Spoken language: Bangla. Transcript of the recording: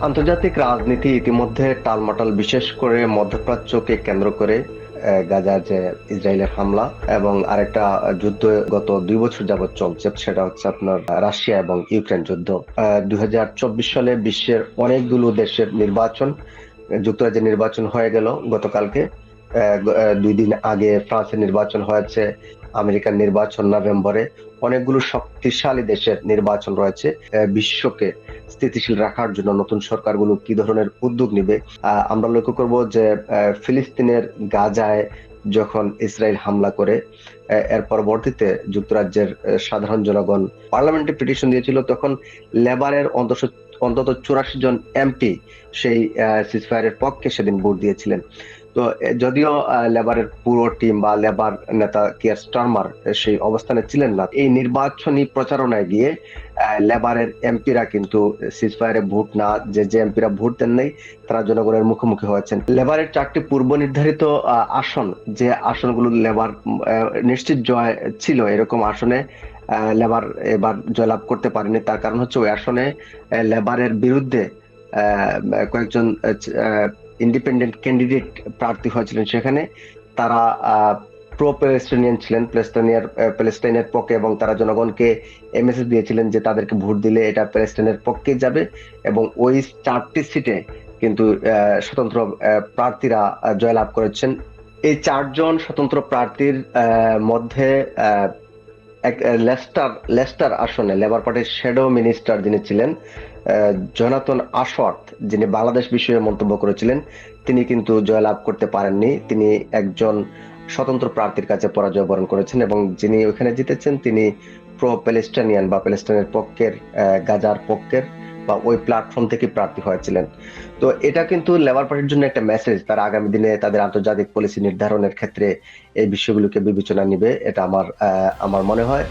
আন্তর্জাতিক রাজনীতি ইতিমধ্যে টালমাটাল, বিশেষ করে মধ্যপ্রাচ্যকে কেন্দ্র করে গাজার যে ইসরায়েলের হামলা এবং আরেকটা যুদ্ধ গত 2 বছর যাবৎ চলছে, সেটা হচ্ছে আপনার রাশিয়া এবং ইউক্রেন যুদ্ধ। 2024 সালে বিশ্বের অনেকগুলো দেশের নির্বাচন, যুক্তরাজ্যের নির্বাচন হয়ে গেল গতকালকে। 2 দিন আগে ফ্রান্সের নির্বাচন হয়েছে, আমেরিকার নির্বাচন নভেম্বরে। অনেকগুলো শক্তিশালী দেশের নির্বাচন রয়েছে। বিশ্বকে স্থিতিশীল রাখার জন্য নতুন সরকারগুলো কি ধরনের উদ্যোগ নিবে আমরা লক্ষ্য করব যে ফিলিস্তিনের গাজায় যখন ইসরায়েল হামলা করে, এর পরবর্তীতে যুক্তরাজ্যের সাধারণ জনগণ পার্লামেন্টে পিটিশন দিয়েছিল। তখন লেবারের অন্তত 84 জন এমপি সেই সিজফায়ারের পক্ষে সেদিন ভোট দিয়েছিলেন। তো যদিও লেবারের পুরো টিম বা লেবার নেতা কিয়ার স্টারমার সেই অবস্থানে ছিলেন না, এই নির্বাচনী প্রচারণায় গিয়ে লেবারের এমপিরা কিন্তু সিজফায়ারে ভোট না, যে এমপিরা ভোট দেন নাই, তারা জনগণের মুখোমুখি হয়েছেন। লেবারের 4টি পূর্ব নির্ধারিত আসন, যে আসনগুলো লেবার নিশ্চিত জয় ছিল, এরকম আসনে লেবার এবার জয়লাভ করতে পারেনি। তার কারণ হচ্ছে ওই আসনে লেবারের বিরুদ্ধে কয়েকজন ইন্ডিপেন্ডেন্ট ক্যান্ডিডেট প্রার্থী হয়েছিলেন। সেখানে তারা প্রো প্যালেস্টাইনিয়ান ছিলেন, প্যালেস্টাইনের পক্ষে, এবং তারা জনগণকে মেসেজ দিয়েছিলেন যে তাদেরকে ভোট দিলে এটা প্যালেস্টাইনের পক্ষে যাবে। এবং ওই 4টি সিটে কিন্তু স্বতন্ত্র প্রার্থীরা জয়লাভ করেছেন। এই 4জন স্বতন্ত্র প্রার্থীর মধ্যে লেস্টার আসনে লেবার পার্টির শ্যাডো মিনিস্টার যিনি ছিলেন, জোনাথন আশওয়ার্থ, যিনি বাংলাদেশ বিষয়ে মন্তব্য করেছিলেন, তিনি কিন্তু জয়লাভ করতে পারেননি। তিনি একজন স্বতন্ত্র প্রার্থীর কাছে পরাজয় বরণ করেছেন, এবং যিনি ওখানে জিতেছেন তিনি প্রো প্যালেস্টাইনিয়ান বা প্যালেস্টাইনের পক্ষের, গাজার পক্ষের বা ওই প্ল্যাটফর্ম থেকে প্রার্থী হয়েছিলেন। তো এটা কিন্তু লেবার পার্টির জন্য একটা মেসেজ, তারা আগামী দিনে তাদের আন্তর্জাতিক পলিসি নির্ধারণের ক্ষেত্রে এই বিষয়গুলোকে বিবেচনা নিবে, এটা আমার মনে হয়।